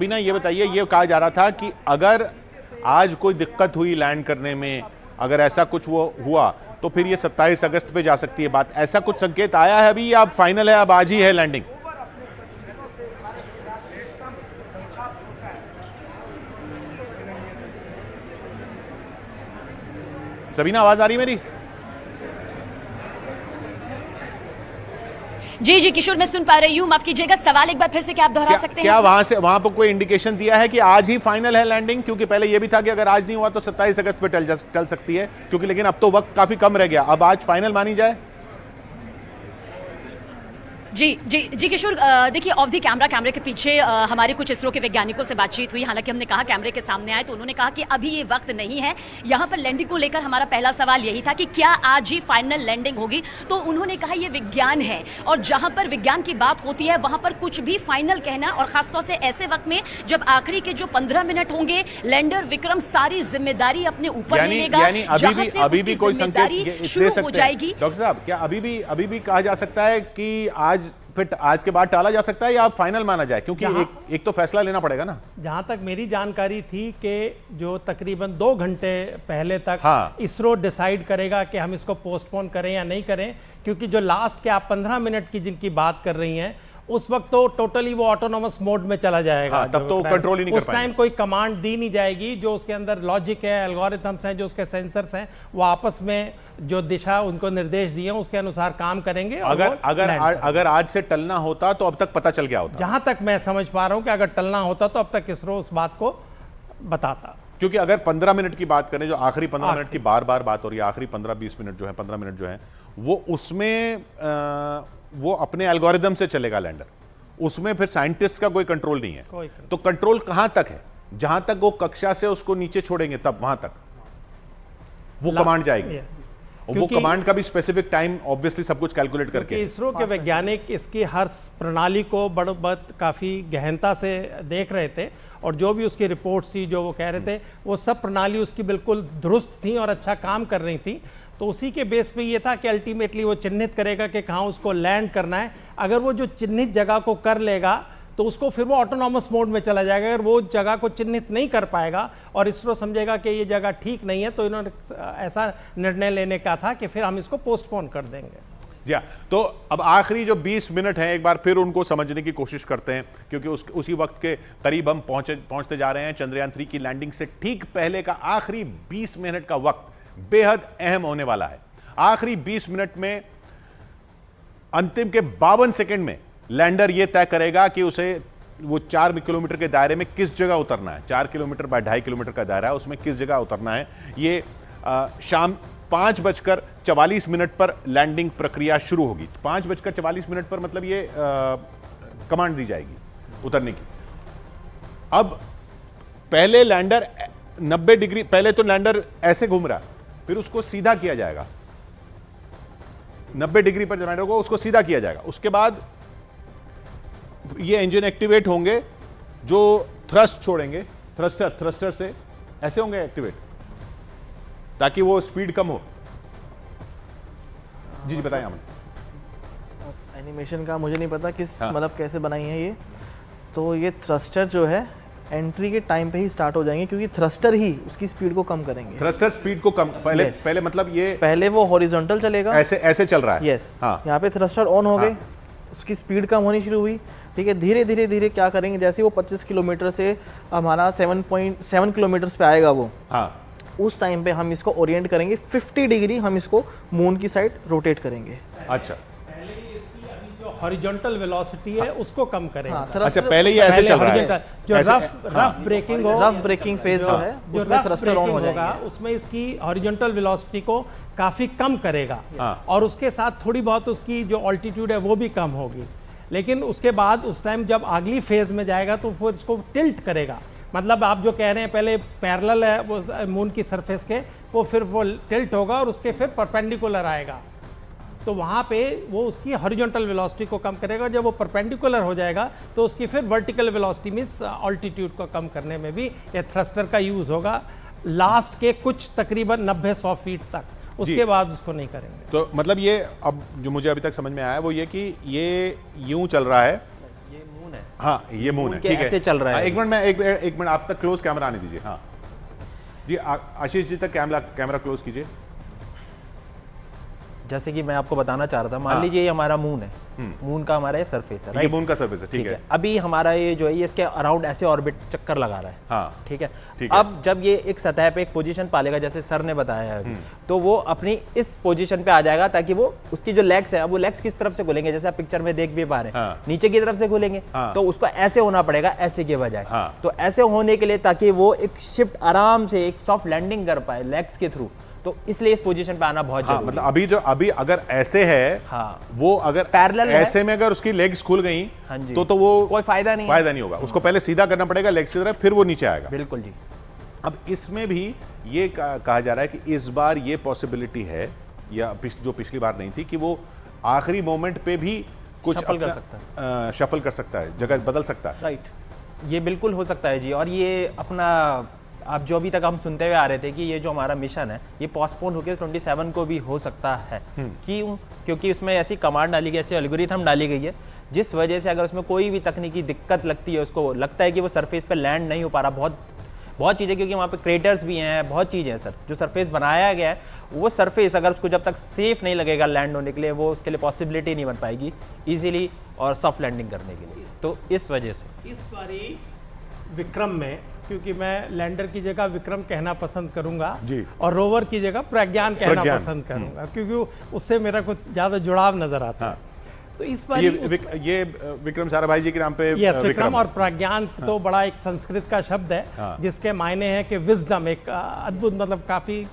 अभी ना ये बताइए, ये कहा जा रहा था कि अगर आज कोई दिक्कत हुई लैंड करने में, अगर ऐसा कुछ वो हुआ तो फिर ये 27 अगस्त पे जा सकती है बात, ऐसा कुछ संकेत आया है अभी या अब फाइनल है, अब आज ही है लैंडिंग? सबीना, आवाज आ रही मेरी? जी जी किशोर, मैं सुन पा रही हूँ। माफ कीजिएगा, सवाल एक बार फिर से क्या आप दोहरा सकते हैं? क्या वहां पर कोई इंडिकेशन दिया है कि आज ही फाइनल है लैंडिंग? क्योंकि पहले यह भी था कि अगर आज नहीं हुआ तो 27 अगस्त पे टल सकती है, क्योंकि लेकिन अब तो वक्त काफी कम रह गया, अब आज फाइनल मानी जाए? जी जी जी किशोर, देखिए ऑफ द कैमरे के पीछे हमारे कुछ इसरो के वैज्ञानिकों से बातचीत हुई। हालांकि हमने कहा कैमरे के सामने आए तो उन्होंने कहा कि अभी ये वक्त नहीं है। यहाँ पर लैंडिंग को लेकर हमारा पहला सवाल यही था कि क्या आज ही फाइनल लैंडिंग होगी, तो उन्होंने कहा ये विज्ञान है और जहां पर विज्ञान की बात होती है वहां पर कुछ भी फाइनल कहना, और खासतौर से ऐसे वक्त में जब आखिरी के जो 15 मिनट होंगे, लैंडर विक्रम सारी जिम्मेदारी अपने ऊपर ले लेगा, अभी भी कोई संकेत शुरू हो जाएगी। डॉक्टर साहब, क्या अभी भी कहा जा सकता है कि आज के बाद टाला जा सकता है या आप फाइनल माना जाए? क्योंकि एक तो फैसला लेना पड़ेगा ना। जहां तक मेरी जानकारी थी कि जो तकरीबन 2 घंटे पहले तक हाँ, इसरो डिसाइड करेगा कि हम इसको पोस्टपोन करें या नहीं करें, क्योंकि जो लास्ट के आप 15 मिनट की जिनकी बात कर रही हैं उस वक्त तो टोटली वो ऑटोनोमस मोड में चला जाएगा। हाँ, तब तो कंट्रोल ही नहीं कर पाएंगे। उस टाइम कोई कमांड दी नहीं जाएगी। जो उसके अंदर लॉजिक है, एल्गोरिथम्स हैं, जो उसके सेंसर्स हैं, वो आपस में जो दिशा उनको निर्देश दिए उसके अनुसार काम करेंगे। अगर आज से टलना होता तो अब तक पता चल गया होता। जहां तक मैं समझ पा रहा हूं कि अगर टलना होता तो अब तक इसरो उस बात को बताता। क्योंकि अगर 15 मिनट की बात करें, जो आखिरी 15 मिनट की बार बात हो रही है, आखिरी 15-20 मिनट जो है, 15 मिनट जो है, वो उसमें वो अपने एल्गोरिदम से चलेगा लैंडर, उसमें फिर साइंटिस्ट का कोई कंट्रोल नहीं है। तो कंट्रोल कहां तक है? जहां तक वो कक्षा से उसको नीचे छोड़ेंगे तब वहां तक वो कमांड जाएगी। वो कमांड का भी स्पेसिफिक टाइम ऑब्वियसली सब कुछ कैलकुलेट करके। इसरो के वैज्ञानिक इसकी हर प्रणाली को काफी गहनता से देख रहे थे और जो भी उसकी रिपोर्ट्स थी, जो वो कह रहे थे, वो सब प्रणाली उसकी बिल्कुल दुरुस्त थी और अच्छा काम कर रही थी। तो उसी के बेस पे ये था कि अल्टीमेटली वो चिन्हित करेगा कि कहाँ उसको लैंड करना है। अगर वो जो चिन्हित जगह को कर लेगा तो उसको फिर वो ऑटोनॉमस मोड में चला जाएगा। अगर वो जगह को चिन्हित नहीं कर पाएगा और इसरो समझेगा कि ये जगह ठीक नहीं है, तो इन्होंने ऐसा निर्णय लेने का था कि फिर हम इसको पोस्टपोन कर देंगे। जी हाँ, तो अब आखिरी जो 20 मिनट हैं एक बार फिर उनको समझने की कोशिश करते हैं, क्योंकि उसी वक्त के करीब हम पहुंचते जा रहे हैं। चंद्रयान 3 की लैंडिंग से ठीक पहले का आखिरी 20 मिनट का वक्त बेहद अहम होने वाला है। आखिरी 20 मिनट में, अंतिम के 52 सेकंड में लैंडर यह तय करेगा कि उसे वो 4 किलोमीटर के दायरे में किस जगह उतरना है। 4 किलोमीटर बाय 2.5 किलोमीटर का दायरा है, उसमें किस जगह उतरना है। ये शाम 5:44 पर लैंडिंग प्रक्रिया शुरू होगी। 5:44 पर मतलब ये कमांड दी जाएगी उतरने की। अब पहले लैंडर 90 डिग्री, पहले तो लैंडर ऐसे घूम रहा है, फिर उसको सीधा किया जाएगा। 90 डिग्री पर लैंडर को उसको सीधा किया जाएगा। उसके बाद ये इंजन एक्टिवेट होंगे, जो थ्रस्ट छोड़ेंगे, थ्रस्टर से ऐसे होंगे एक्टिवेट, ताकि वो स्पीड कम हो। जी बताएं अमन। एनिमेशन का मुझे नहीं पता किस मतलब कैसे बनाई है ये। तो ये थ्रस्टर जो है एंट्री के टाइम पे ही स्टार्ट हो जाएंगे, क्योंकि थ्रस्टर ही उसकी स्पीड को कम करेंगे। थ्रस्टर स्पीड को कम पहले मतलब ये पहले वो हॉरिजॉन्टल चलेगा, ऐसे चल रहा है। यस हाँ। यहाँ पे थ्रस्टर ऑन हो गए, उसकी स्पीड कम होनी शुरू हुई। ठीक है, धीरे धीरे क्या करेंगे, जैसे वो 25 किलोमीटर से हमारा 7.7 किलोमीटर पे आएगा वो, हाँ, उस टाइम पे हम इसको ओरिएंट करेंगे 50 डिग्री, हम इसको मून की साइड रोटेट करेंगे। अच्छा, हॉरिजॉन्टल वेलोसिटी है उसको कम करेगा। अच्छा, पहले ये ऐसे चल रहा है, जो रफ ब्रेकिंग फेज जो है, जो थ्रस्टर ऑन होगा उसमें इसकी हॉरिजॉन्टल वेलोसिटी को काफी कम करेगा और उसके साथ थोड़ी बहुत उसकी जो ऑल्टीट्यूड है वो भी कम होगी। लेकिन उसके बाद उस टाइम जब अगली फेज में जाएगा तो फिर इसको टिल्ट करेगा। मतलब आप जो कह रहे हैं पहले पैरेलल है वो मून की सरफेस के, वो फिर वो टिल्ट होगा और उसके फिर परपेंडिकुलर आएगा। तो वहाँ पे वो उसकी हॉरिजॉन्टल वेलोसिटी को कम करेगा। जब वो परपेंडिकुलर हो जाएगा तो उसकी फिर वर्टिकल वेलोसिटी मींस ऑल्टीट्यूड को कम करने में भी ये थ्रस्टर का यूज़ होगा लास्ट के कुछ तकरीबन 90-100 फीट तक। उसके बाद उसको नहीं करेंगे। तो मतलब ये अब जो मुझे अभी तक समझ में आया वो ये कि ये यूं चल रहा है, मून है। हाँ ये मून है, के ठीक है। ऐसे चल रहा है। एक मिनट मैं एक मिनट आप तक क्लोज कैमरा आने दीजिए। हाँ जी, आशीष जी तक कैमरा क्लोज कीजिए। जैसे कि मैं आपको बताना चाह रहा था, मान लीजिए ये हमारा मून है, मून का हमारा ये सरफेस है, ये मून का सरफेस है, ठीक है। अभी हमारा ये जो है ये इसके अराउंड ऐसे ऑर्बिट चक्कर लगा रहा है, हाँ ठीक है। ठीक है। अब जब ये एक सतह पे एक पोजीशन पालेगा, जैसे सर ने बताया है अभी, तो वो अपनी इस पोजीशन पे आ जाएगा, ताकि वो उसकी जो लेग्स है, अब वो लेग्स किस तरफ से खुलेंगे, जैसे आप पिक्चर में देख भी पा रहे हैं, हाँ। नीचे की तरफ से खुलेंगे, हाँ। तो उसको ऐसे होना पड़ेगा, ऐसे के बजाय। हाँ। तो ऐसे होने के लिए, ताकि वो एक शिफ्ट आराम से एक सॉफ्ट लैंडिंग कर पाए लेग्स के थ्रू, तो इसलिए इस पोजीशन पे आना बहुत हाँ, जरूरी मतलब अभी अगर ऐसे है, हाँ। वो अगर Parallel है। ऐसे में अगर उसकी लेग्स खुल गई, हाँ जी। तो वो कोई फायदा नहीं होगा। उसको पहले सीधा करना पड़ेगा लेग्स की तरफ, फिर वो नीचे आएगा। बिल्कुल जी। अब इसमें भी ये कहा जा रहा है कि इस बार ये पॉसिबिलिटी है, या जो पिछली बार नहीं थी, कि वो आखिरी मोमेंट पे भी कुछ शफल कर सकता शफल कर सकता है, जगह बदल सकता है। राइट, ये बिल्कुल हो सकता है जी। और ये अपना आप जो अभी तक हम सुनते हुए आ रहे थे कि ये जो हमारा मिशन है ये पोस्टपोन होकर 27 को भी हो सकता है। क्यों? क्योंकि उसमें ऐसी कमांड डाली गई, ऐसी एल्गोरिथम डाली गई है, जिस वजह से अगर उसमें कोई भी तकनीकी दिक्कत लगती है, उसको लगता है कि वो सरफेस पे लैंड नहीं हो पा रहा, बहुत चीज़ें, क्योंकि वहाँ पे क्रेटर्स भी हैं, बहुत चीज़ें हैं सर, जो सरफेस बनाया गया है, वो सरफेस अगर उसको जब तक सेफ नहीं लगेगा लैंड होने के लिए, वो उसके लिए पॉसिबिलिटी नहीं बन पाएगी इजीली और सॉफ्ट लैंडिंग करने के लिए। तो इस वजह से इस बारी विक्रम में, क्योंकि मैं लैंडर की जगह विक्रम कहना पसंद करूंगा जी, और रोवर की जगह प्रज्ञान कहना पसंद करूंगा, क्योंकि उससे मेरा कुछ ज़्यादा जुड़ाव नजर आता है। तो इस बार ये विक्रम साराभाई जी के नाम पे विक्रम और प्रज्ञान तो बड़ा एक संस्कृत का शब्द है, जिसके मायने हैं कि विजडम, एक अद्भुत, मतलब काफी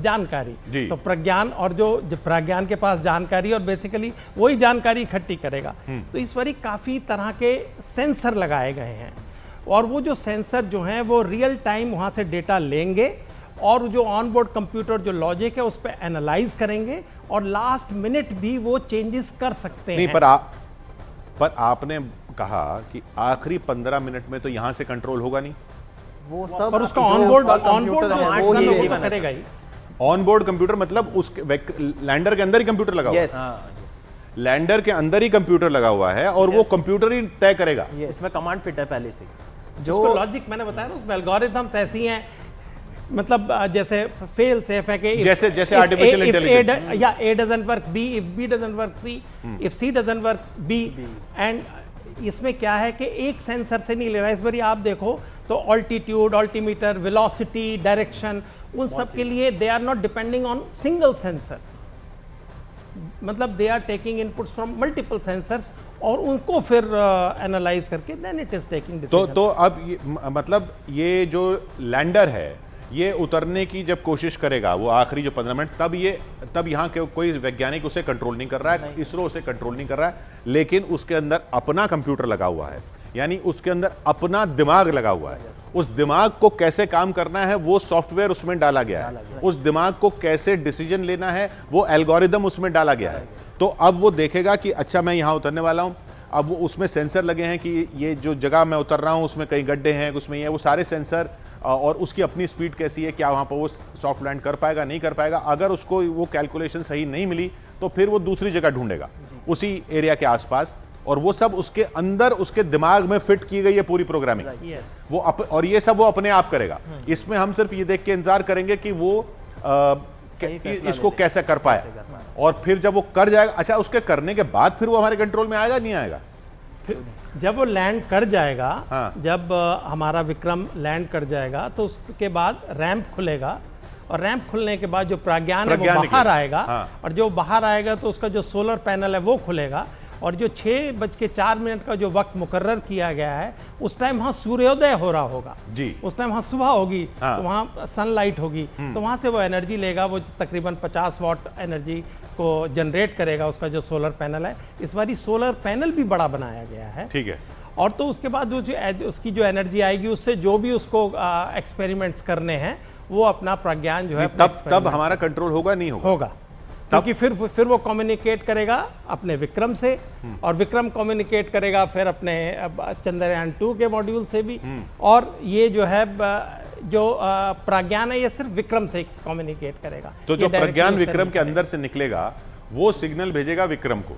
जानकारी। तो प्रज्ञान, और जो प्रज्ञान के पास जानकारी, और बेसिकली वही जानकारी इकट्ठी करेगा। तो इस बार काफी तरह के सेंसर लगाए गए हैं, और वो जो सेंसर जो हैं वो रियल टाइम वहाँ से डेटा लेंगे, और जो ऑन बोर्ड कंप्यूटर जो लॉजिक है उस पर एनालाइज करेंगे, और लास्ट मिनट भी वो चेंजेस कर सकते हैं। पर आपने कहा कि आखिरी 15 मिनट में तो यहाँ से कंट्रोल होगा नहीं, वो सब पर उसका ऑन बोर्ड जो करेगा ही। ऑन बोर्ड कंप्यूटर मतलब उसके लैंडर के अंदर ही कंप्यूटर लगा हुआ है, लैंडर के अंदर ही कंप्यूटर लगा हुआ है, और वो कंप्यूटर ही तय करेगा। इसमें कमांड फिट है पहले से, जो लॉजिक मैंने बताया ना, उसमें एल्गोरिथम्स ऐसी हैं, मतलब जैसे फेल सेफ है कि जैसे आर्टिफिशियल इंटेलिजेंस, या A doesn't work B, if B doesn't work C, if C doesn't work B, and इसमें क्या है कि एक सेंसर से नहीं ले रहा है। इस बार आप देखो तो ऑल्टीट्यूड, ऑल्टीमीटर, वेलोसिटी, डायरेक्शन, उन सब के लिए they are not depending on single sensor, मतलब they are taking inputs from multiple sensors, और उनको फिर एनालाइज करके then it is taking decision. तो अब मतलब ये जो लैंडर है, ये उतरने की जब कोशिश करेगा, वो आखिरी जो 15 मिनट, तब यहाँ के कोई वैज्ञानिक उसे कंट्रोल नहीं कर रहा है, इसरो उसे कंट्रोल नहीं कर रहा है, लेकिन उसके अंदर अपना कंप्यूटर लगा हुआ है, यानी उसके अंदर अपना दिमाग लगा हुआ है। उस दिमाग को कैसे काम करना है वो सॉफ्टवेयर उसमें डाला गया है, उस दिमाग को कैसे डिसीजन लेना है वो एल्गोरिदम उसमें डाला गया है। तो अब वो देखेगा कि अच्छा मैं यहाँ उतरने वाला हूँ, अब वो उसमें सेंसर लगे हैं कि ये जो जगह मैं उतर रहा हूँ उसमें कई गड्ढे हैं, उसमें ये वो सारे सेंसर, और उसकी अपनी स्पीड कैसी है, क्या वहाँ पर वो सॉफ्ट लैंड कर पाएगा नहीं कर पाएगा। अगर उसको वो कैलकुलेशन सही नहीं मिली तो फिर वो दूसरी जगह ढूंढेगा उसी एरिया के आसपास, और वो सब उसके अंदर उसके दिमाग में फिट की गई है पूरी प्रोग्रामिंग। वो और ये सब वो अपने आप करेगा। इसमें हम सिर्फ ये देख के इंतजार करेंगे कि वो इसको कैसे कर पाए, और फिर जब वो कर जाएगा, अच्छा उसके करने के बाद फिर वो हमारे कंट्रोल में आएगा नहीं आएगा? जब वो लैंड कर जाएगा, जब हमारा विक्रम लैंड कर जाएगा तो उसके बाद रैंप खुलेगा, और रैंप खुलने के बाद जो प्रज्ञान है वो बाहर आएगा, और जो बाहर आएगा तो उसका जो सोलर पैनल है वो खुलेगा, और जो 6:04 का जो वक्त मुकर्रर किया गया है उस टाइम वहाँ सूर्योदय हो रहा होगा जी, उस टाइम वहाँ सुबह होगी, तो वहाँ सनलाइट होगी, तो वहाँ से वो एनर्जी लेगा, वो तकरीबन 50 वाट एनर्जी को जनरेट करेगा उसका जो सोलर पैनल है। इस बारी सोलर पैनल भी बड़ा बनाया गया है, ठीक है, और तो उसके बाद उसकी जो एनर्जी आएगी उससे जो भी उसको एक्सपेरिमेंट्स करने हैं वो अपना प्रज्ञान जो है तब हमारा कंट्रोल होगा नहीं होगा क्योंकि फिर वो कम्युनिकेट करेगा अपने विक्रम से, और विक्रम कम्युनिकेट करेगा फिर अपने चंद्रयान 2 के मॉड्यूल से भी, और ये जो है जो प्रज्ञान है ये सिर्फ विक्रम से कम्युनिकेट करेगा। तो जो प्रज्ञान विक्रम के अंदर से निकलेगा वो सिग्नल भेजेगा विक्रम को,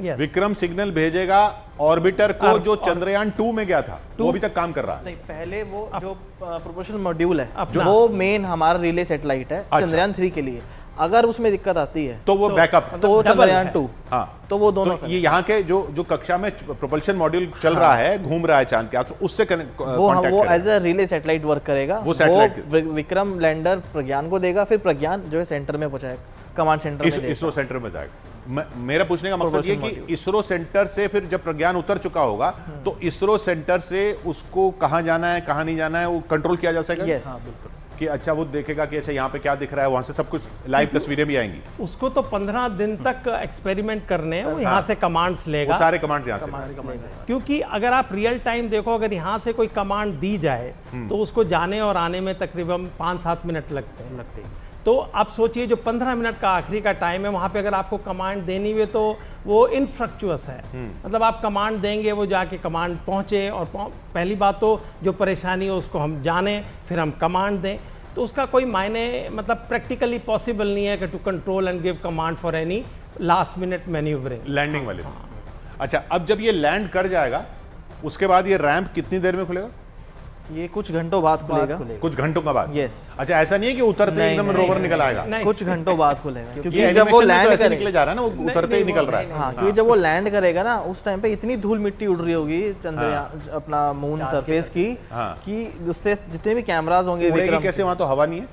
Yes. विक्रम सिग्नल भेजेगा ऑर्बिटर को जो चंद्रयान 2 में गया था, वो अभी तक काम कर रहा है। नहीं, पहले वो जो प्रोपल्शन मॉड्यूल है अपना। वो मेन हमारा रिले सैटेलाइट है अच्छा। चंद्रयान 3 के लिए। अगर उसमें दिक्कत आती है तो वो बैकअप, तो वो डबल चंद्रयान है। 2, हाँ, तो वो दोनों तो ये यहाँ के जो कक्षा में प्रोपल्शन मॉड्यूल चल रहा है, घूम रहा है चांद के आस, तो उससे वो contact as a relay satellite work करेगा। वो satellite विक्रम लैंडर प्रज्ञान को देगा, फिर प्रज्ञान जो है सेंटर में पहुंचाएगा, कमांड सेंटर में देगा। इसरो सेंटर में जाएगा। मेरा पूछने का मकसद ये कि इसरो सेंटर से फिर जब प्रज्ञान उतर चुका होगा तो इसरो सेंटर से उसको कहाँ जाना है कहाँ नहीं जाना है वो कंट्रोल किया जा सकेगा। यस, कि अच्छा वो देखेगा कि अच्छा यहाँ पे क्या दिख रहा है, वहां से सब कुछ लाइव तस्वीरें भी आएंगी। उसको तो 15 दिन तक एक्सपेरिमेंट करने हैं, वो यहाँ से कमांड्स वो लेगा। सारे कमांड यहाँ से। क्योंकि अगर आप रियल टाइम देखो, अगर यहाँ से कोई कमांड दी जाए तो उसको जाने और आने में तकरीबन 5-7 मिनट लगते हैं। तो आप सोचिए जो 15 मिनट का आखिरी का टाइम है, वहाँ पे अगर आपको कमांड देनी हुई तो वो इनफ्रक्चुअस है। मतलब आप कमांड देंगे, वो जाके कमांड पहुँचे, और पहली बात तो जो परेशानी है उसको हम जाने, फिर हम कमांड दें, तो उसका कोई मायने मतलब प्रैक्टिकली पॉसिबल नहीं है कि to control and give command for any last minute manoeuvring. Landing वाले। अच्छा, अब जब ये लैंड कर जाएगा उसके बाद ये रैंप कितनी देर में खुलेगा? ये कुछ घंटों बाद खुलेगा। कुछ घंटों का बाद। यस। अच्छा, ऐसा नहीं है कि उतरते ही एकदम रोवर निकल आएगा। नहीं, कुछ घंटों बाद खुलेगा, क्योंकि ये जब वो एनिमेशन में तो लैंड ऐसे करे, निकले जा रहा है ना, वो उतरते ही निकल रहा है। हाँ, क्योंकि जब वो लैंड करेगा ना उस टाइम पे इतनी धूल मिट्टी उड़ रही होगी चंद्रयान अपना मून सरफेस की, हाँ। कि उससे जितने भी कैमराज होंगे उड़ेगी विक्रम कैसे? वहां तो हवा नहीं है।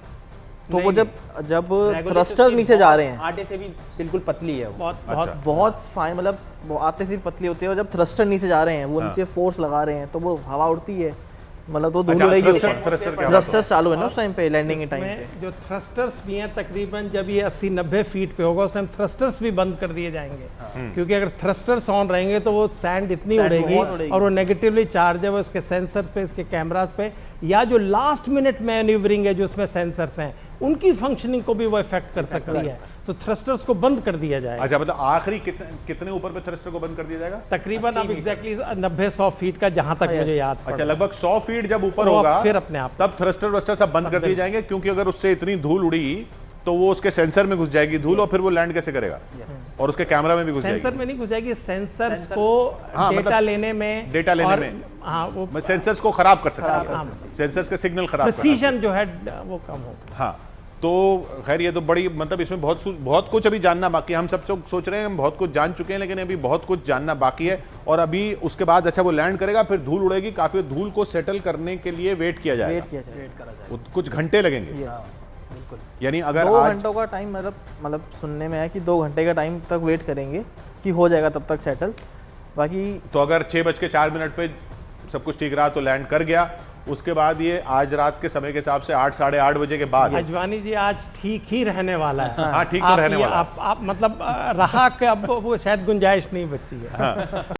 तो वो जब थ्रस्टर नीचे जा रहे हैं, आटे से भी बिल्कुल पतली है वो। बहुत बहुत फाइन, मतलब वो आते ही पतली होती है, और जब थ्रस्टर नीचे जा रहे हैं वो नीचे फोर्स लगा रहे हैं तो वो हवा उड़ती है, मतलब तो धूल अच्छा, उड़ेगी। थ्रस्टर थ्रस्टर चालू है ना उस टाइम पे, लैंडिंग के टाइम पे। इसमें जो थ्रस्टर्स भी हैं, तकरीबन जब ये 80-90 फीट पे होगा उस टाइम थ्रस्टर्स भी बंद कर दिए जाएंगे। क्योंकि अगर थ्रस्टर्स ऑन रहेंगे तो वो सैंड इतनी Sand उड़ेगी बहुत उड़ेगी। और वो नेगेटिवली चार्ज है, वो इसके सेंसर पे, इसके कैमरास पे, या जो लास्ट मिनट मैन्यूवरिंग है जो उसमें सेंसर्स हैं उनकी फंक्शनिंग को भी वो इफेक्ट कर सकती है। तो थ्रस्टर्स को बंद कर दिया जाएगा। अच्छा, मतलब आखिरी कितने ऊपर पे थ्रस्टर को बंद कर दिया जाएगा? तकरीबन अब एग्जैक्टली 90-100 फीट का, जहां तक मुझे याद पड़ अच्छा, रहा है। लगभग 100 फीट जब ऊपर तो होगा फिर अपने आप तब थ्रस्टर वस्टर सब बंद कर दिए जाएंगे, क्योंकि अगर उससे इतनी धूल उड़ी तो वो उसके सेंसर में घुस जाएगी धूल, और फिर वो लैंड कैसे करेगा? और उसके कैमरा में भी घुस सेंसर जाएगी। में नहीं घुस जाएगी, सेंसर्स को हाँ, डेटा मतलब लेने में, डेटा लेने और, में। हाँ, वो सेंसर्स को खराब कर सकती है, सेंसर्स के सिग्नल खराब कर सकती है। प्रिसीजन जो है वो कम होगा। हाँ, तो खैर ये तो बड़ी, मतलब इसमें बहुत कुछ अभी जानना बाकी है। हम सब सोच रहे हैं हम बहुत कुछ जान चुके हैं, लेकिन अभी बहुत कुछ जानना बाकी है। और अभी उसके बाद अच्छा वो लैंड करेगा, फिर धूल उड़ेगी, काफी धूल को सेटल करने के लिए वेट किया जाएगा। वेट किया जाए, कुछ घंटे लगेंगे। यानी अगर 2 आज घंटों का टाइम, मतलब सुनने में है कि 2 घंटे का टाइम तक वेट करेंगे कि हो जाएगा तब तक सेटल। बाकी तो अगर 6:04 पे सब कुछ ठीक रहा तो लैंड कर गया, उसके बाद ये आज रात के समय के हिसाब से 8 साढ़े 8 बजे के बाद अजवानी जी आज ठीक ही रहने वाला है। हाँ, ठीक तो रहने वाला है। आप मतलब रहा कि अब वो शायद गुंजाइश नहीं बची है।